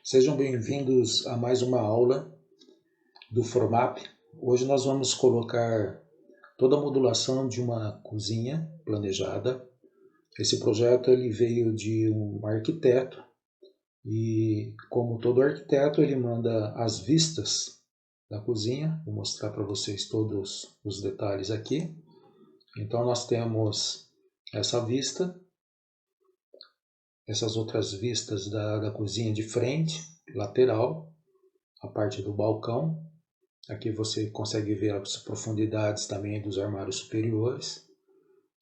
Sejam bem-vindos a mais uma aula do Formap. Hoje nós vamos colocar toda a modulação de uma cozinha planejada. Esse projeto ele veio de um arquiteto e, como todo arquiteto, ele manda as vistas da cozinha. Vou mostrar para vocês todos os detalhes aqui. Então nós temos essa vista, essas outras vistas da cozinha de frente, lateral, a parte do balcão. Aqui você consegue ver as profundidades também dos armários superiores.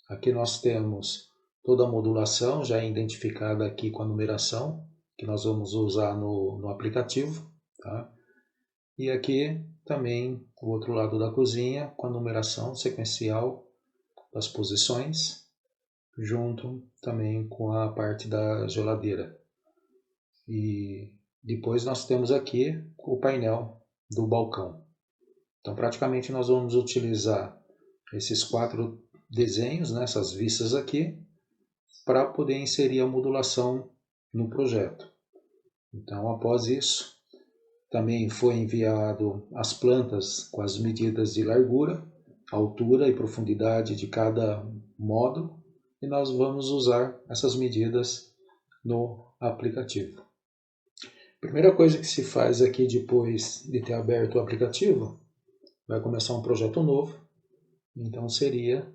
Aqui nós temos toda a modulação já identificada aqui com a numeração, que nós vamos usar no aplicativo. Tá? E aqui também o outro lado da cozinha com a numeração sequencial das posições, junto também com a parte da geladeira. E depois nós temos aqui o painel do balcão. Então praticamente nós vamos utilizar esses 4 desenhos, né, essas vistas aqui, para poder inserir a modulação no projeto. Então após isso, também foi enviado as plantas com as medidas de largura, altura e profundidade de cada módulo, e nós vamos usar essas medidas no aplicativo. Primeira coisa que se faz aqui depois de ter aberto o aplicativo, vai começar um projeto novo, então seria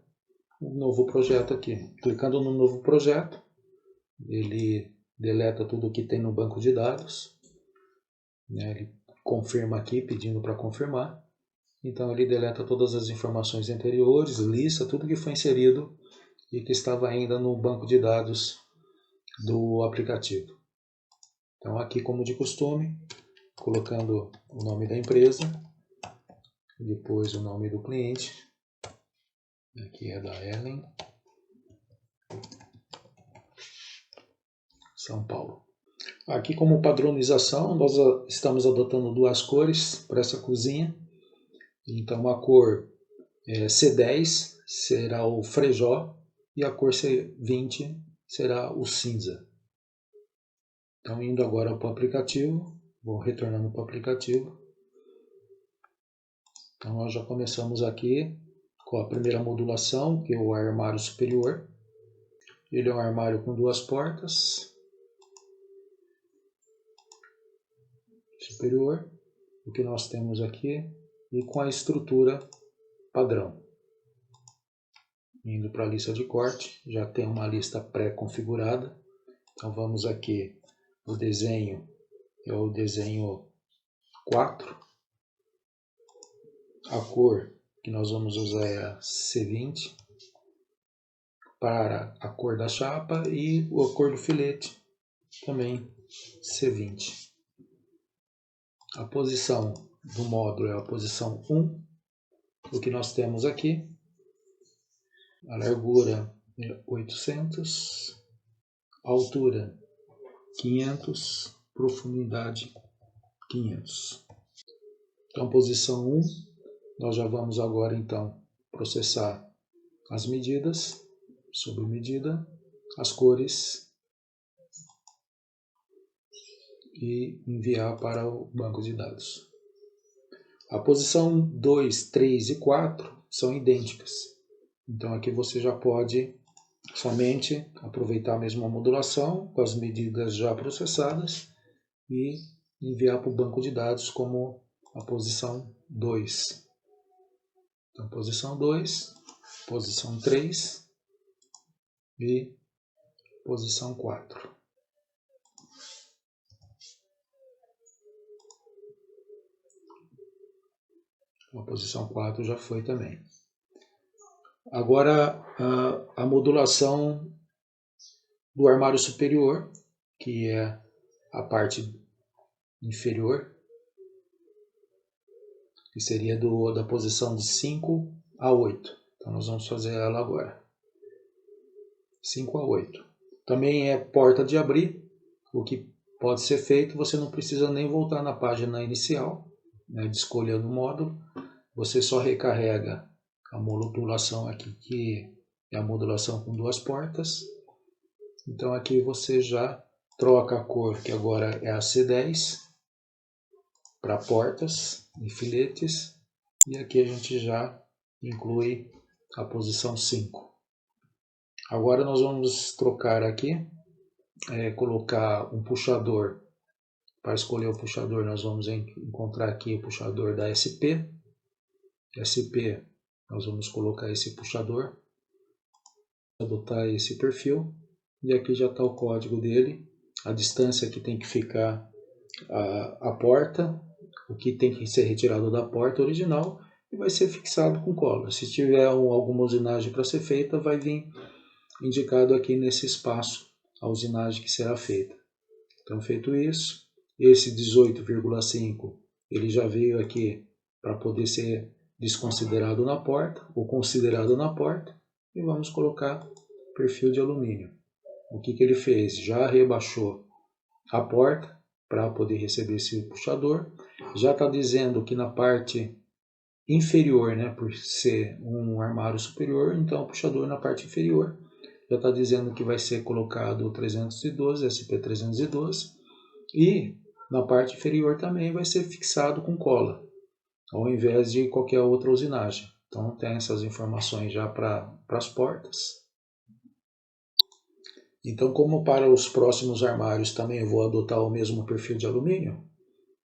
um novo projeto aqui. Clicando no novo projeto, ele deleta tudo que tem no banco de dados, né? Ele confirma aqui pedindo para confirmar, então ele deleta todas as informações anteriores, lista tudo que foi inserido e que estava ainda no banco de dados do aplicativo. Então aqui, como de costume, colocando o nome da empresa, depois o nome do cliente, aqui é da Ellen, São Paulo. Aqui, como padronização, nós estamos adotando 2 cores para essa cozinha. Então a cor C10 será o frejó e a cor C20 será o cinza. Então indo agora para o aplicativo, vou retornando para o aplicativo. Então nós já começamos aqui com a primeira modulação, que é o armário superior. Ele é um armário com 2 portas. Superior, o que nós temos aqui, e com a estrutura padrão. Indo para a lista de corte, já tem uma lista pré-configurada. Então vamos aqui, o desenho é o desenho 4. A cor que nós vamos usar é a C20 para a cor da chapa e a cor do filete também C20. A posição do módulo é a posição 1, o que nós temos aqui. A largura é 800, altura 500, profundidade 500. Então, posição 1, nós já vamos agora então processar as medidas, sob medida, as cores e enviar para o banco de dados. A posição 2, 3 e 4 são idênticas. Então aqui você já pode somente aproveitar a mesma modulação com as medidas já processadas e enviar para o banco de dados como a posição 2. Então posição 2, posição 3 e posição 4. A posição 4 já foi também. Agora a modulação do armário superior, que é a parte inferior, que seria da posição de 5 a 8. Então nós vamos fazer ela agora. 5 a 8. Também é porta de abrir, o que pode ser feito, você não precisa nem voltar na página inicial, né, de escolha do módulo, você só recarrega a modulação aqui, que é a modulação com 2 portas. Então aqui você já troca a cor, que agora é a C10, para portas e filetes, e aqui a gente já inclui a posição 5. Agora nós vamos trocar aqui, colocar um puxador. Para escolher o puxador, nós vamos encontrar aqui o puxador da SP. SP, nós vamos colocar esse puxador, adotar esse perfil, e aqui já está o código dele, a distância que tem que ficar a porta, o que tem que ser retirado da porta original, e vai ser fixado com cola. Se tiver alguma usinagem para ser feita, vai vir indicado aqui nesse espaço a usinagem que será feita. Então, feito isso, esse 18,5 ele já veio aqui para poder ser desconsiderado na porta, ou considerado na porta, e vamos colocar perfil de alumínio. O que ele fez? Já rebaixou a porta para poder receber esse puxador. Já está dizendo que na parte inferior, né, por ser um armário superior, então o puxador na parte inferior. Já está dizendo que vai ser colocado o 312, SP312, e na parte inferior também vai ser fixado com cola, ao invés de qualquer outra usinagem. Então tem essas informações já para as portas. Então, como para os próximos armários também eu vou adotar o mesmo perfil de alumínio,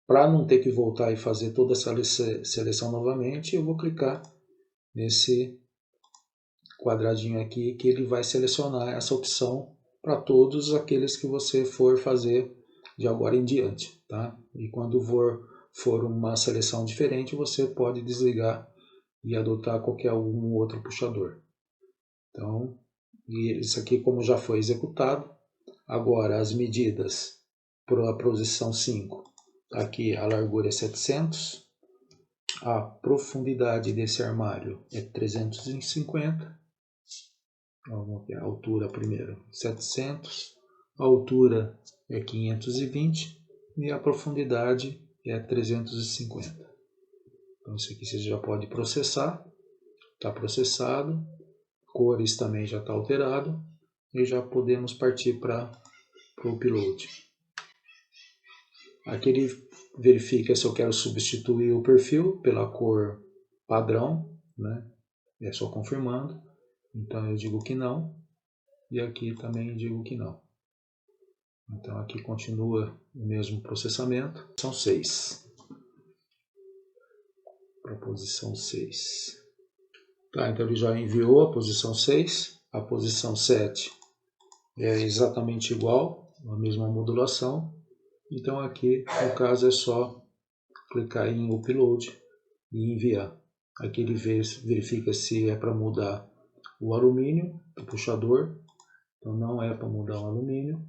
para não ter que voltar e fazer toda essa seleção novamente, eu vou clicar nesse quadradinho aqui que ele vai selecionar essa opção para todos aqueles que você for fazer de agora em diante, tá? E quando for uma seleção diferente, você pode desligar e adotar qualquer algum outro puxador. Então, isso aqui como já foi executado, agora as medidas para a posição 5, aqui a largura é 700, a profundidade desse armário é 350, vamos ver a altura primeiro, 700, a altura é 520 e a profundidade é 350. Então isso aqui você já pode processar, está processado, cores também já está alterado e já podemos partir para o upload. Aqui ele verifica se eu quero substituir o perfil pela cor padrão, né? É só confirmando. Então eu digo que não, e aqui também digo que não. Então aqui continua o mesmo processamento. São 6. Para a posição 6. Tá, então ele já enviou a posição 6. A posição 7 é exatamente igual, a mesma modulação. Então aqui, no caso, é só clicar em Upload e enviar. Aqui ele verifica se é para mudar o alumínio, o puxador. Então não é para mudar o alumínio.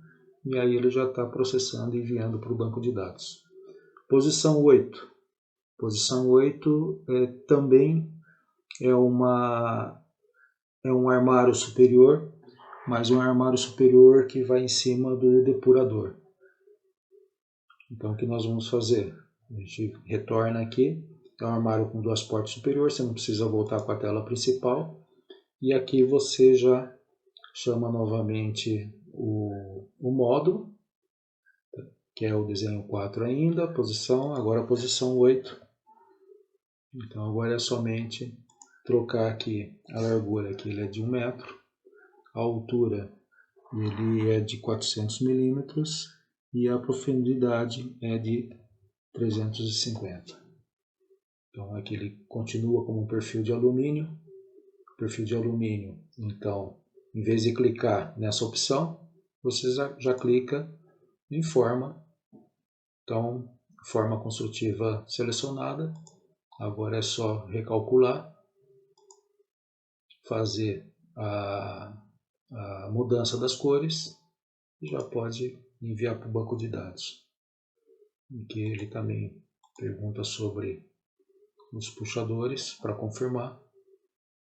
E aí ele já está processando e enviando para o banco de dados. Posição 8. Posição 8 também é um armário superior, mas um armário superior que vai em cima do depurador. Então o que nós vamos fazer? A gente retorna aqui, é um armário com 2 portas superiores, você não precisa voltar para a tela principal. E aqui você já chama novamente o módulo, que é o desenho 4 ainda, agora a posição 8. Então agora é somente trocar aqui a largura, que ele é de 1 metro, a altura ele é de 400 milímetros e a profundidade é de 350. Então aqui ele continua como um perfil de alumínio. Perfil de alumínio, então, em vez de clicar nessa opção, você já clica em forma. Então, forma construtiva selecionada. Agora é só recalcular, fazer a mudança das cores e já pode enviar para o banco de dados. Aqui ele também pergunta sobre os puxadores para confirmar.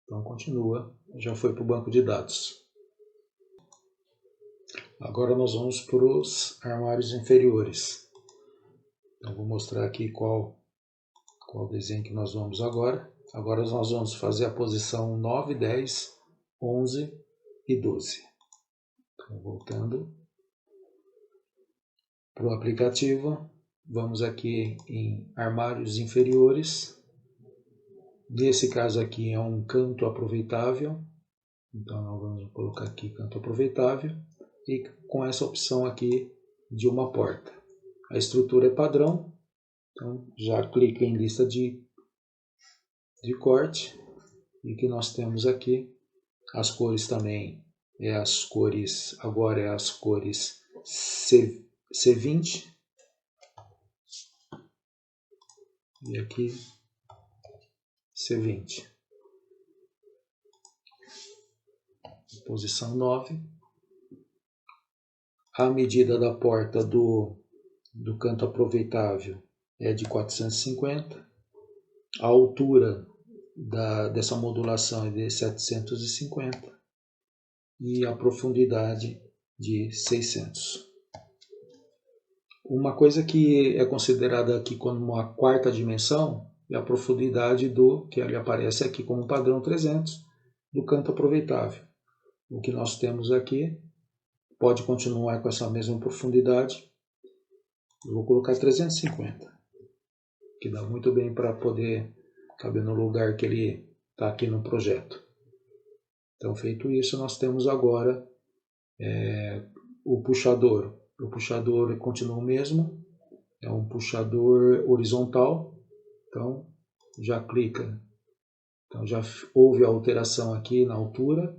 Então continua, já foi para o banco de dados. Agora nós vamos para os armários inferiores. Então vou mostrar aqui qual desenho que nós vamos agora. Agora nós vamos fazer a posição 9, 10, 11 e 12. Então voltando. para o aplicativo, vamos aqui em armários inferiores. Nesse caso aqui é um canto aproveitável, então nós vamos colocar aqui canto aproveitável e com essa opção aqui de uma porta. A estrutura é padrão, então já clica em lista de corte e o que nós temos aqui, as cores também, agora é as cores C20 e aqui C20. Posição 9. A medida da porta do canto aproveitável é de 450. A altura dessa modulação é de 750. E a profundidade de 600. Uma coisa que é considerada aqui como uma quarta dimensão é a profundidade que ele aparece aqui como padrão 300 do canto aproveitável. O que nós temos aqui pode continuar com essa mesma profundidade. Eu vou colocar 350, que dá muito bem para poder caber no lugar que ele está aqui no projeto. Então, feito isso, nós temos agora o puxador. O puxador continua o mesmo, é um puxador horizontal, então já clica. Então já houve a alteração aqui na altura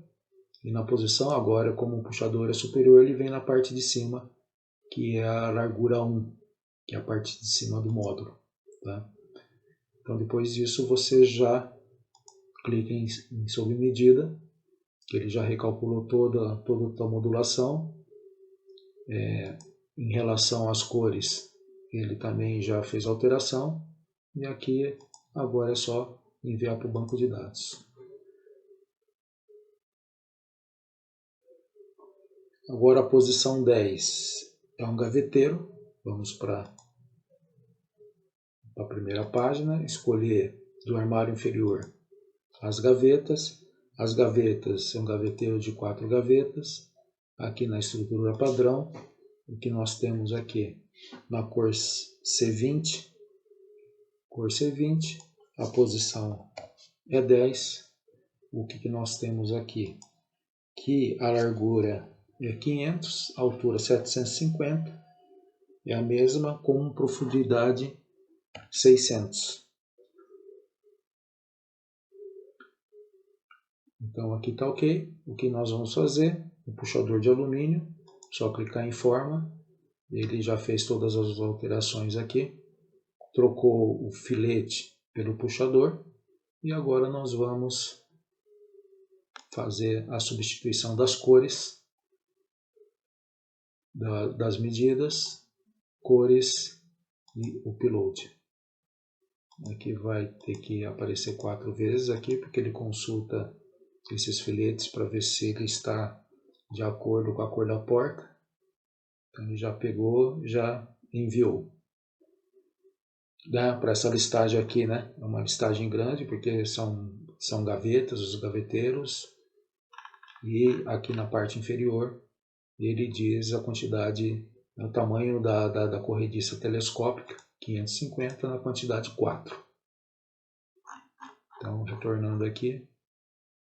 e na posição. Agora, como o puxador é superior, ele vem na parte de cima, que é a largura 1, que é a parte de cima do módulo. Tá? Então depois disso você já clica em sob medida, que ele já recalculou toda a modulação. Em relação às cores, ele também já fez alteração. E aqui agora é só enviar para o banco de dados. Agora a posição 10 é um gaveteiro. Vamos para a primeira página, escolher do armário inferior as gavetas. As gavetas é um gaveteiro de 4 gavetas. Aqui na estrutura padrão, o que nós temos aqui na cor C20, a posição é 10. O que nós temos aqui? Que a largura é 500, a altura 750, é a mesma com profundidade 600. Então aqui está ok. O que nós vamos fazer? O puxador de alumínio, só clicar em forma, ele já fez todas as alterações aqui, trocou o filete pelo puxador e agora nós vamos fazer a substituição das cores, das medidas, cores e upload. Aqui vai ter que aparecer 4 vezes aqui, porque ele consulta esses filetes para ver se ele está de acordo com a cor da porta. Então ele já pegou, já enviou. Para essa listagem aqui, né? É uma listagem grande, porque são gavetas, os gaveteiros. E aqui na parte inferior, ele diz a quantidade, o tamanho da corrediça telescópica, 550 na quantidade 4. Então, retornando aqui,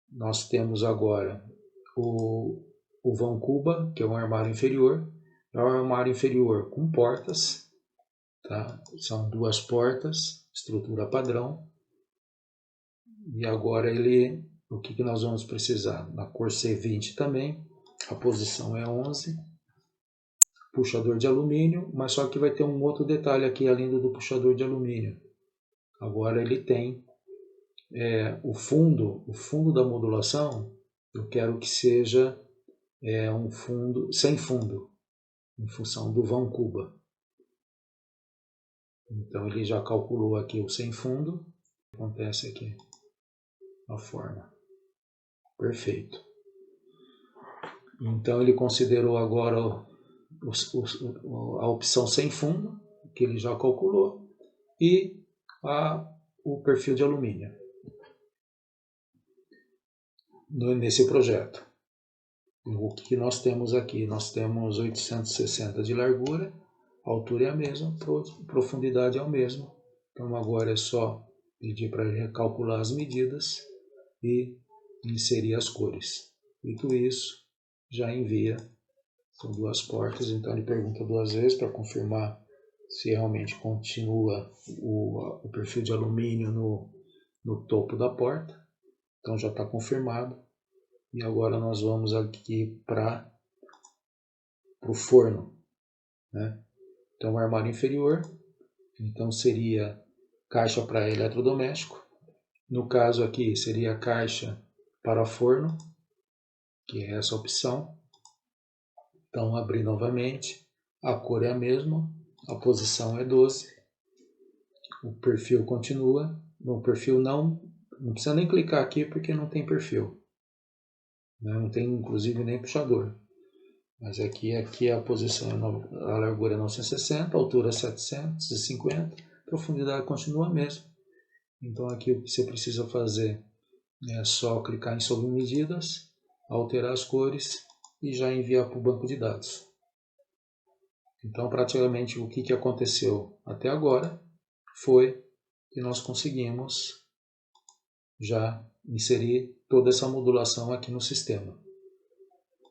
nós temos agora o vão cuba, que é um armário inferior. É um armário inferior com portas, tá? São 2 portas, estrutura padrão. E agora o que nós vamos precisar? Na cor C20 também, a posição é 11. Puxador de alumínio, mas só que vai ter um outro detalhe aqui além do puxador de alumínio. Agora ele tem o fundo da modulação, eu quero que seja um fundo sem fundo, em função do vão cuba. Então ele já calculou aqui o sem fundo, acontece aqui a forma. Perfeito. Então ele considerou agora a opção sem fundo, que ele já calculou, e o perfil de alumínio nesse projeto. O que nós temos aqui? Nós temos 860 de largura, A altura é a mesma, profundidade é o mesmo. Então agora é só pedir para ele recalcular as medidas e inserir as cores. Feito isso, já envia. São 2 portas, então ele pergunta 2 vezes para confirmar se realmente continua o perfil de alumínio no topo da porta. Então já está confirmado. E agora nós vamos aqui para o forno, né? Então o armário inferior, então seria caixa para eletrodoméstico. No caso aqui seria a caixa para forno, que é essa opção. Então abrir novamente, a cor é a mesma, a posição é 12, o perfil continua. No perfil não precisa nem clicar aqui porque não tem perfil, né? Não tem inclusive nem puxador. Mas aqui a posição, a largura é 960, a altura é 750, a profundidade continua a mesma. Então aqui o que você precisa fazer é só clicar em sobre medidas, alterar as cores e já enviar para o banco de dados. Então praticamente o que aconteceu até agora foi que nós conseguimos já inserir toda essa modulação aqui no sistema.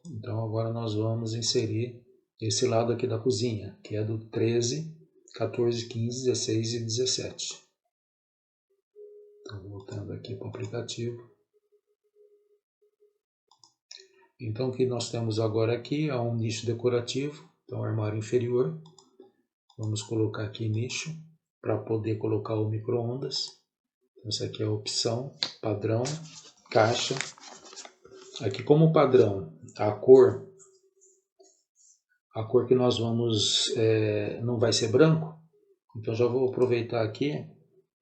Então agora nós vamos inserir esse lado aqui da cozinha, que é do 13, 14, 15, 16 e 17. Então voltando aqui para o aplicativo. Então o que nós temos agora aqui é um nicho decorativo, então armário inferior. Vamos colocar aqui nicho para poder colocar o micro-ondas. Então essa aqui é a opção, padrão, caixa. Aqui como padrão, a cor que nós vamos, não vai ser branco, então já vou aproveitar aqui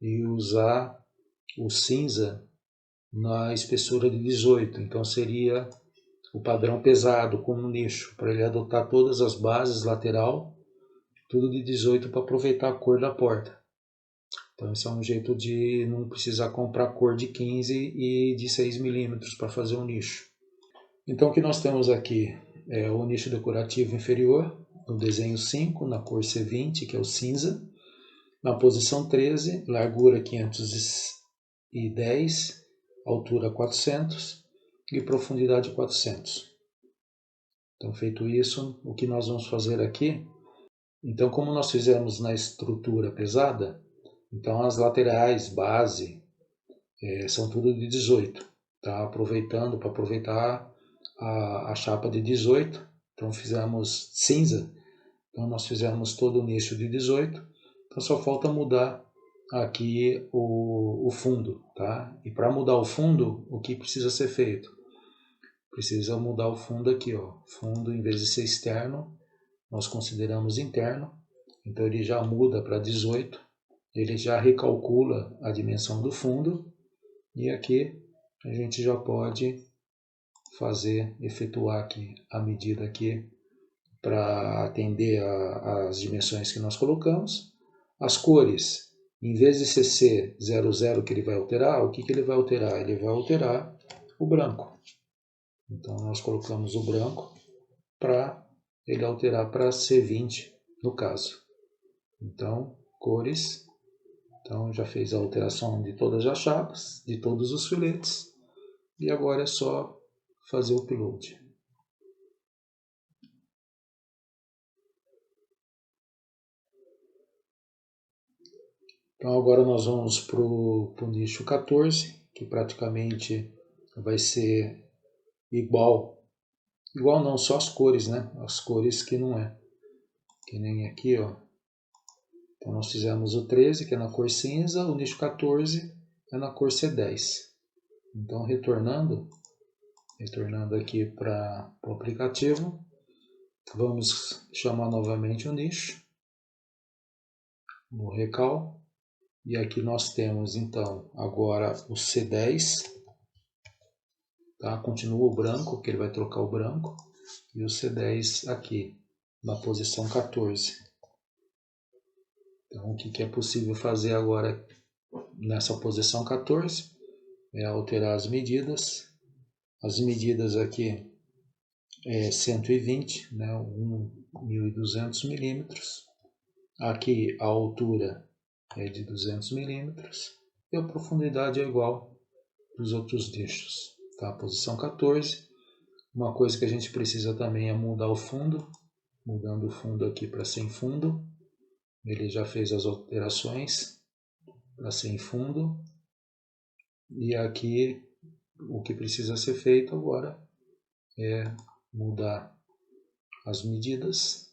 e usar o cinza na espessura de 18, então seria o padrão pesado como nicho, para ele adotar todas as bases, lateral, tudo de 18 para aproveitar a cor da porta. Então esse é um jeito de não precisar comprar cor de 15 e de 6 milímetros para fazer um nicho. Então o que nós temos aqui é o nicho decorativo inferior, no desenho 5, na cor C20, que é o cinza, na posição 13, largura 510, altura 400 e profundidade 400. Então feito isso, o que nós vamos fazer aqui, então como nós fizemos na estrutura pesada, então as laterais, base, são tudo de 18, tá? Aproveitando para aproveitar a chapa de 18, então fizemos cinza, então nós fizemos todo o nicho de 18, então só falta mudar aqui o fundo, tá? E para mudar o fundo, o que precisa ser feito? Precisa mudar o fundo aqui, ó. Fundo, em vez de ser externo, nós consideramos interno, então ele já muda para 18, ele já recalcula a dimensão do fundo, e aqui a gente já pode efetuar aqui a medida aqui para atender as dimensões que nós colocamos. As cores, em vez de ser C00 que ele vai alterar, o que ele vai alterar? Ele vai alterar o branco. Então nós colocamos o branco para ele alterar para C20 no caso. Então, cores, então já fez a alteração de todas as chapas, de todos os filetes, e agora é só fazer o upload. Então agora nós vamos para o nicho 14, que praticamente vai ser igual não, só as cores, né? As cores que não é. Que nem aqui, ó. Então nós fizemos o 13, que é na cor cinza, o nicho 14 é na cor C10. Então retornando aqui para o aplicativo, vamos chamar novamente o nicho, no recal, e aqui nós temos então agora o C10, tá? Continua o branco, que ele vai trocar o branco, e o C10 aqui, na posição 14. Então o que é possível fazer agora nessa posição 14 é alterar as medidas. As medidas aqui é 120, né, 1.200 milímetros. Aqui a altura é de 200 milímetros e a profundidade é igual dos outros discos. Tá? Posição 14. Uma coisa que a gente precisa também é mudar o fundo. Mudando o fundo aqui para sem fundo. Ele já fez as alterações para sem fundo. E aqui o que precisa ser feito agora é mudar as medidas.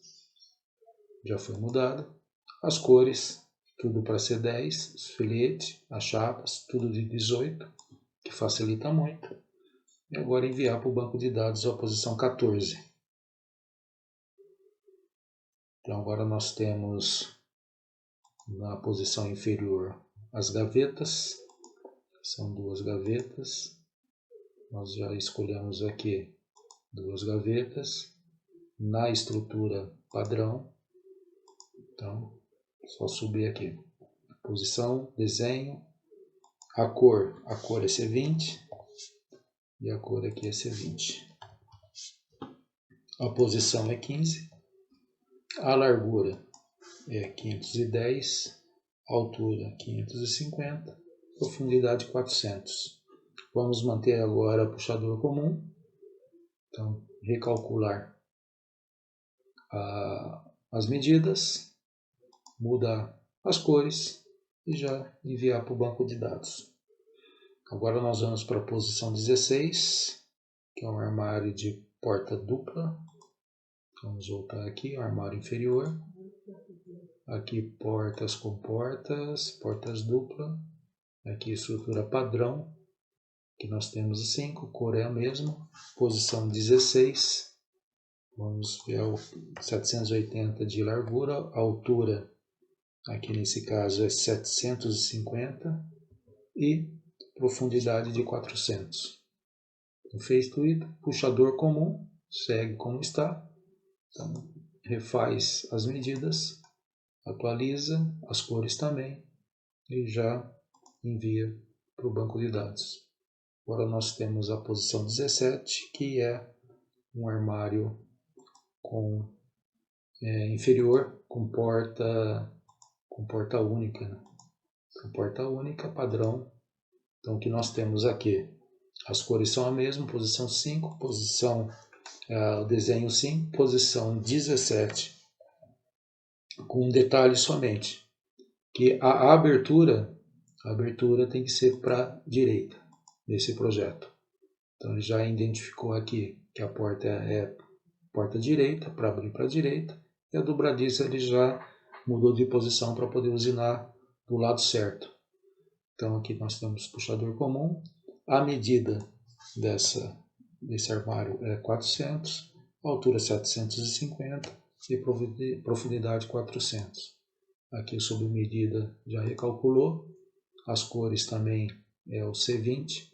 Já foi mudado. As cores, tudo para C10, os filetes, as chapas, tudo de 18, que facilita muito. E agora enviar para o banco de dados a posição 14. Então agora nós temos na posição inferior as gavetas. São duas gavetas. Nós já escolhemos aqui duas gavetas. Na estrutura padrão. Então, só subir aqui. Posição, desenho. A cor é C20. E a cor aqui é C20. A posição é 15. A largura é 510. A altura 550. Profundidade 400. Vamos manter agora puxador comum. Então, recalcular as medidas, mudar as cores e já enviar para o banco de dados. Agora nós vamos para a posição 16, que é um armário de porta dupla. Vamos voltar aqui, armário inferior. Aqui portas com portas dupla. Aqui estrutura padrão, que nós temos 5, cor é a mesma. Posição 16. Vamos ver o 780 de largura, a altura aqui nesse caso é 750 e profundidade de 400. Então, feito isso, puxador comum, segue como está. Então, refaz as medidas, atualiza as cores também e já envia para o banco de dados. Agora nós temos a posição 17, que é um armário com inferior com porta única, né? Com porta única padrão. Então o que nós temos aqui, as cores são a mesma, posição 5, o desenho 5, posição 17, com um detalhe somente, que a abertura tem que ser para a direita nesse projeto. Então ele já identificou aqui que a porta é porta direita, para abrir para a direita, e a dobradiça ele já mudou de posição para poder usinar do lado certo. Então aqui nós temos puxador comum, a medida desse armário é 400, altura 750 e profundidade 400. Aqui sob medida já recalculou, as cores também é o C20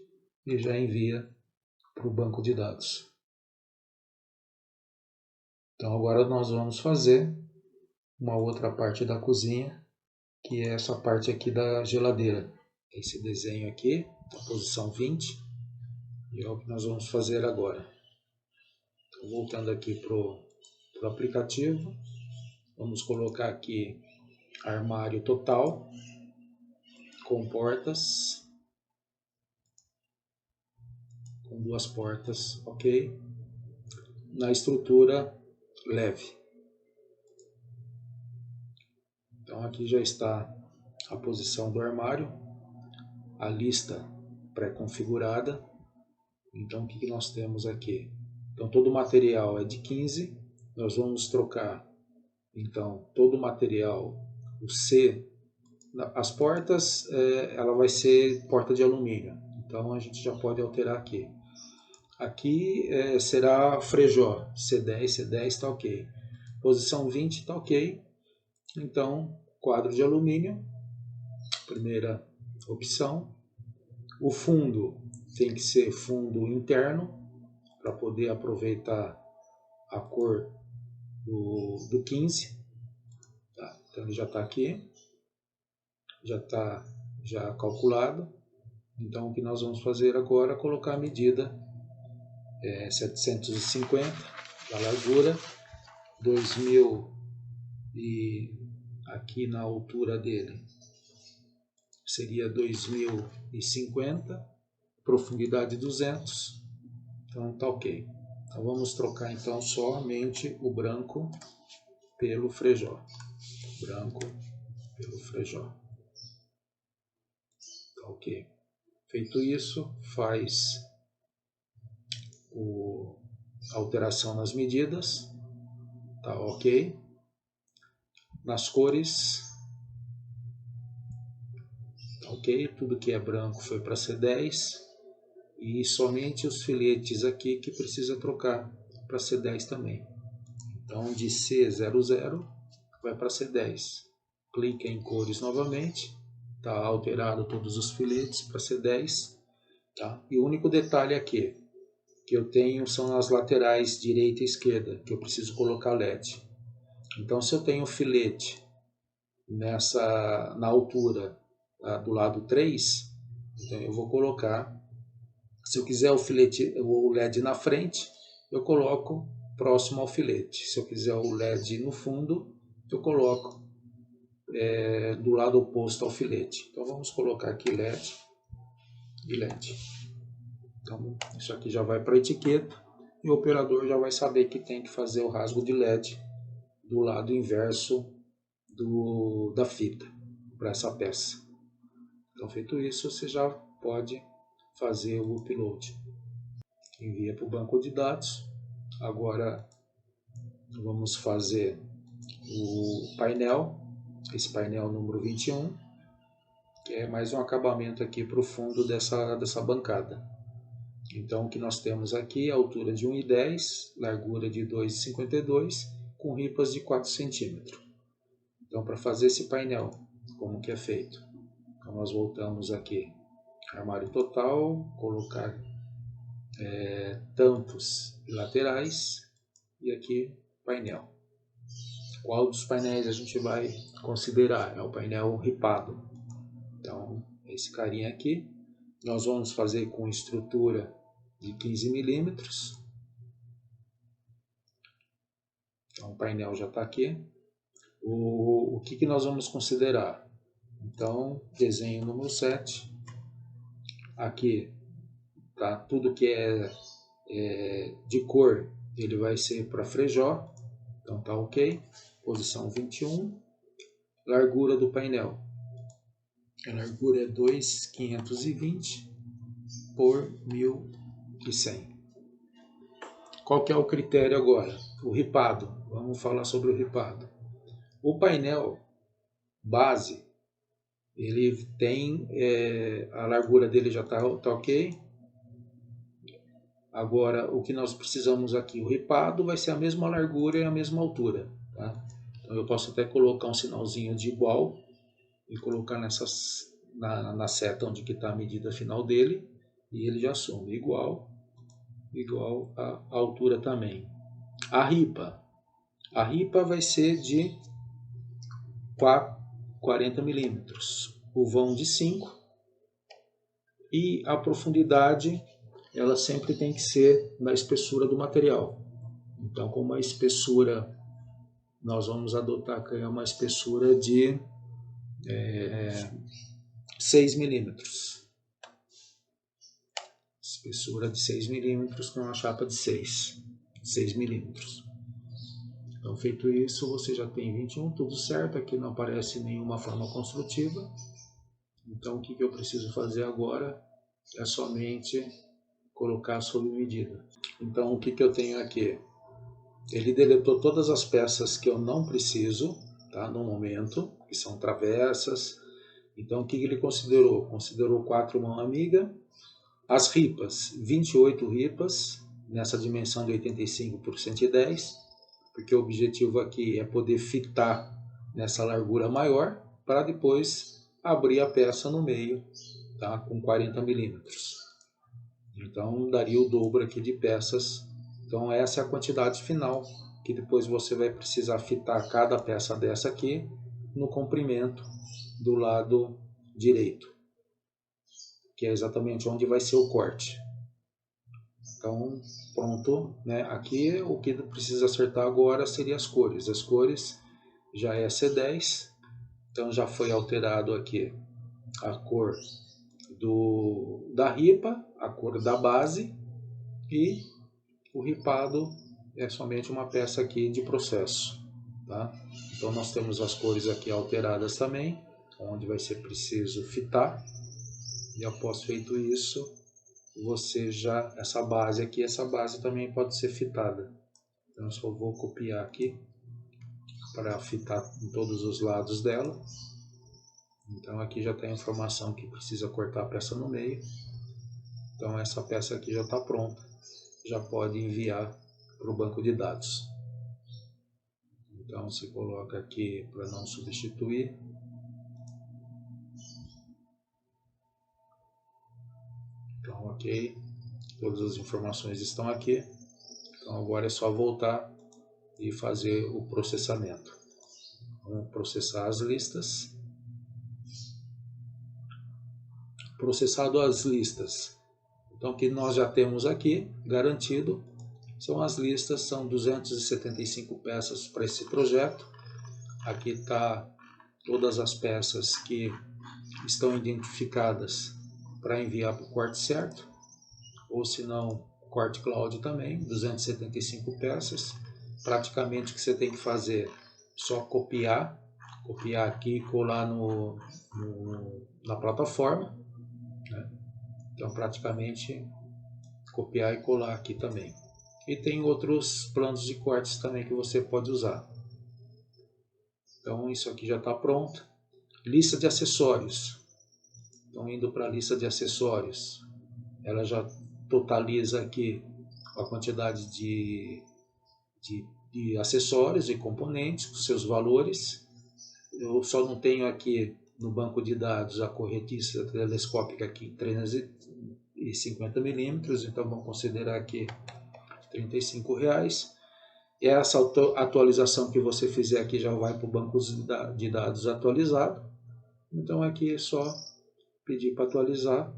e já envia para o banco de dados. Então agora nós vamos fazer uma outra parte da cozinha, que é essa parte aqui da geladeira. Esse desenho aqui, a posição 20, e é o que nós vamos fazer agora. Então, voltando aqui para o aplicativo, vamos colocar aqui armário total, com portas, com duas portas, ok? Na estrutura leve. Então aqui já está a posição do armário, a lista pré-configurada. Então o que nós temos aqui? Então todo o material é de 15, nós vamos trocar então todo o material, o C, as portas, ela vai ser porta de alumínio, então a gente já pode alterar aqui. Aqui será frejó, C10 está ok. Posição 20 está ok. Então, quadro de alumínio, primeira opção. O fundo tem que ser fundo interno, para poder aproveitar a cor do 15. Tá? Então, ele já está aqui, já está calculado. Então, o que nós vamos fazer agora é colocar a medida 750 da largura, 2000 e aqui na altura dele seria 2050, profundidade 200, então tá ok. Então vamos trocar então somente o branco pelo frejó, branco pelo frejó, tá ok. Feito isso, faz a alteração nas medidas, tá ok. Nas cores, tá ok, tudo que é branco foi para C10 e somente os filetes aqui que precisa trocar para C10 também. Então de C00 vai para C10. Clica em cores novamente, tá alterado todos os filetes para C10, tá? E o único detalhe aqui que eu tenho são as laterais direita e esquerda, que eu preciso colocar LED. Então se eu tenho o filete na altura, tá, do lado 3, então eu vou colocar, se eu quiser o LED na frente, eu coloco próximo ao filete. Se eu quiser o LED no fundo, eu coloco do lado oposto ao filete. Então vamos colocar aqui LED e LED. Então isso aqui já vai para a etiqueta e o operador já vai saber que tem que fazer o rasgo de LED do lado inverso da fita para essa peça. Então feito isso, você já pode fazer o upload. Envia para o banco de dados. Agora vamos fazer o painel, esse painel número 21, que é mais um acabamento aqui para o fundo dessa bancada. Então o que nós temos aqui é a altura de 1,10, largura de 2,52, com ripas de 4 centímetros. Então para fazer esse painel, como que é feito? Então nós voltamos aqui, armário total, colocar tampos e laterais, e aqui painel. Qual dos painéis a gente vai considerar? É o painel ripado. Então, esse carinha aqui, nós vamos fazer com estrutura de 15 milímetros. Então, o painel já está aqui. O que nós vamos considerar? Então, desenho número 7. Aqui, tá? Tudo que é de cor, ele vai ser para frejó. Então, tá ok. Posição 21. Largura do painel. A largura é 2.520 por 1.100. Qual que é o critério agora? O ripado. Vamos falar sobre o ripado. O painel base, ele tem a largura dele já tá ok. Agora o que nós precisamos aqui, o ripado vai ser a mesma largura e a mesma altura, tá? Então eu posso até colocar um sinalzinho de igual e colocar na seta onde está a medida final dele, e ele já assume igual a altura também. A ripa vai ser de 40 milímetros, o vão de 5, e a profundidade ela sempre tem que ser na espessura do material. Então, como a espessura, nós vamos adotar uma espessura de 6 milímetros. Espessura de 6 milímetros com uma chapa de 6 milímetros. Então, feito isso, você já tem 21, tudo certo. Aqui não aparece nenhuma forma construtiva. Então, o que eu preciso fazer agora é somente colocar sob medida. Então, o que eu tenho aqui? Ele deletou todas as peças que eu não preciso, tá, no momento, que são travessas. Então, o que ele considerou? Considerou 4 mãos amiga. As ripas, 28 ripas, nessa dimensão de 85 por 110, porque o objetivo aqui é poder fitar nessa largura maior, para depois abrir a peça no meio, tá, com 40 milímetros. Então, daria o dobro aqui de peças. Então, essa é a quantidade final, que depois você vai precisar fitar cada peça dessa aqui no comprimento do lado direito, que é exatamente onde vai ser o corte. Então, pronto, né? Aqui o que precisa acertar agora seria as cores. As cores já é C10, Então já foi alterado aqui a cor da ripa, a cor da base, e o ripado é somente uma peça aqui de processo, tá? Então nós temos as cores aqui alteradas também, onde vai ser preciso fitar, e após feito isso, essa base também pode ser fitada. Então eu só vou copiar aqui para fitar em todos os lados dela. Então aqui já tem a informação que precisa cortar a peça no meio. Então essa peça aqui já está pronta, já pode enviar para o banco de dados. Então se coloca aqui para não substituir. Então ok, todas as informações estão aqui. Então agora é só voltar e fazer o processamento. Vamos processar as listas. Processado as listas. Então o que nós já temos aqui garantido são as listas, são 275 peças para esse projeto. Aqui está todas as peças que estão identificadas para enviar para o corte certo, ou se não, corte cloud também, 275 peças. Praticamente o que você tem que fazer, só copiar aqui e colar na plataforma, né? Então praticamente copiar e colar aqui também. E tem outros planos de cortes também que você pode usar. Então isso aqui já está pronto. Lista de acessórios. Então indo para a lista de acessórios, ela já totaliza aqui a quantidade de acessórios e componentes, com seus valores. Eu só não tenho aqui no banco de dados a corretiça telescópica aqui 350 milímetros, então vamos considerar aqui R$35. E essa atualização que você fizer aqui já vai para o banco de dados atualizado. Então aqui é só pedir para atualizar.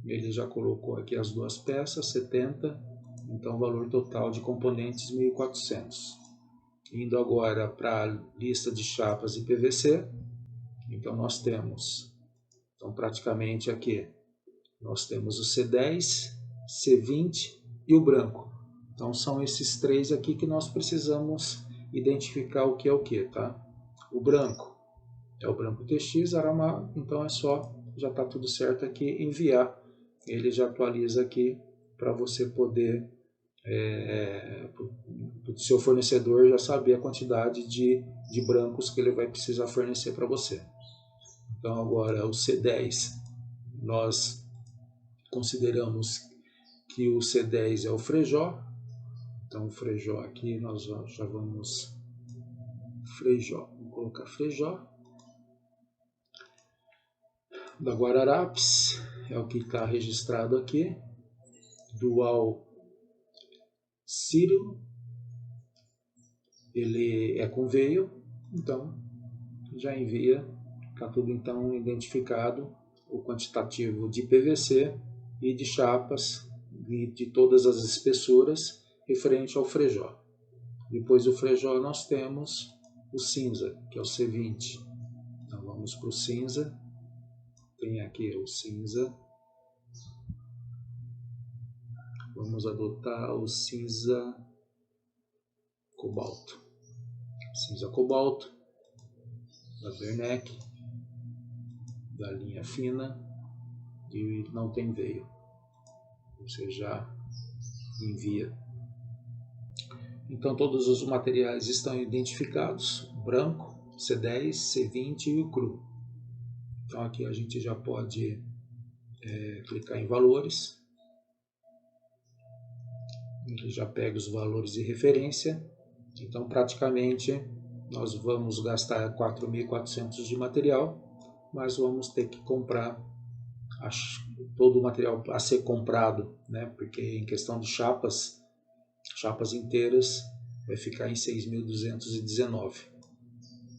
Ele já colocou aqui as duas peças, 70. Então o valor total de componentes 1.400. Indo agora para a lista de chapas e PVC. Então nós temos, praticamente aqui, nós temos o C10, C20 e o branco. Então são esses três aqui que nós precisamos identificar o que é o que, tá? O branco é o branco TX Aramar, então é só, já está tudo certo aqui, enviar. Ele já atualiza aqui para você poder, o seu fornecedor já saber a quantidade de brancos que ele vai precisar fornecer para você. Então agora o C10, nós consideramos que o C10 é o Frejó. Então o Frejó aqui, nós já vamos Frejó, vamos colocar Frejó. Da Guararapes, é o que está registrado aqui. Dual Círio, ele é com veio, então já envia, está tudo então identificado, o quantitativo de PVC e de chapas e de todas as espessuras referente ao Frejó. Depois do Frejó nós temos o cinza, que é o C20. Então vamos para o cinza. Tem aqui o cinza. Vamos adotar o cinza cobalto. Cinza cobalto da Bernec, da linha fina, e não tem veio. Você já envia. Então todos os materiais estão identificados: o branco, C10, C20 e o cru. Então aqui a gente já pode clicar em valores. Ele já pega os valores de referência. Então praticamente nós vamos gastar 4.400 de material, mas vamos ter que comprar todo o material a ser comprado, né? Porque em questão de chapas inteiras vai ficar em 6.219.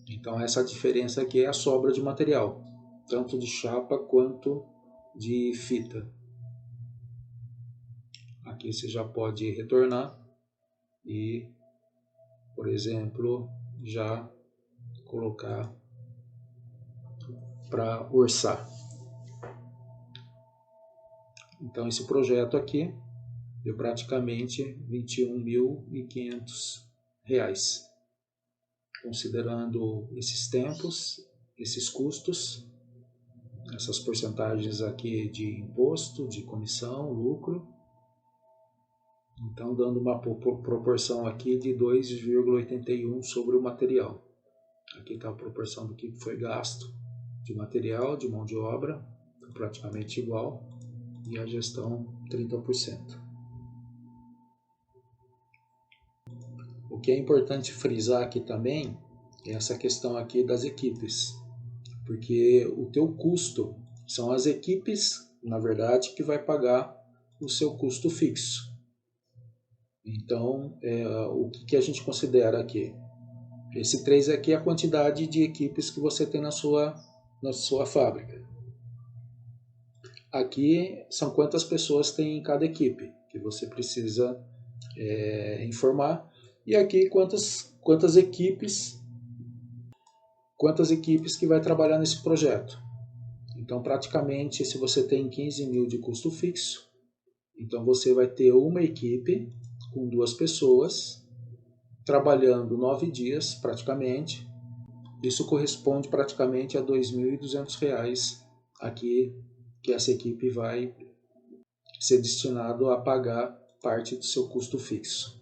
Então essa diferença aqui é a sobra de material, tanto de chapa quanto de fita. Aqui você já pode retornar e, por exemplo, já colocar para orçar. Então esse projeto aqui deu praticamente R$ 21.500, considerando esses tempos, esses custos, essas porcentagens aqui de imposto, de comissão, lucro. Então dando uma proporção aqui de 2,81 sobre o material. Aqui está a proporção do que foi gasto de material, de mão de obra, praticamente igual, e a gestão 30%. O que é importante frisar aqui também é essa questão aqui das equipes, porque o teu custo são as equipes, na verdade, que vai pagar o seu custo fixo. Então, o que a gente considera aqui? Esse 3 aqui é a quantidade de equipes que você tem na sua fábrica. Aqui são quantas pessoas tem em cada equipe, que você precisa informar. E aqui quantas equipes que vai trabalhar nesse projeto. Então, praticamente, se você tem 15 mil de custo fixo, então você vai ter uma equipe com 2 pessoas, trabalhando 9 dias praticamente. Isso corresponde praticamente a R$ 2.200 aqui, que essa equipe vai ser destinado a pagar parte do seu custo fixo.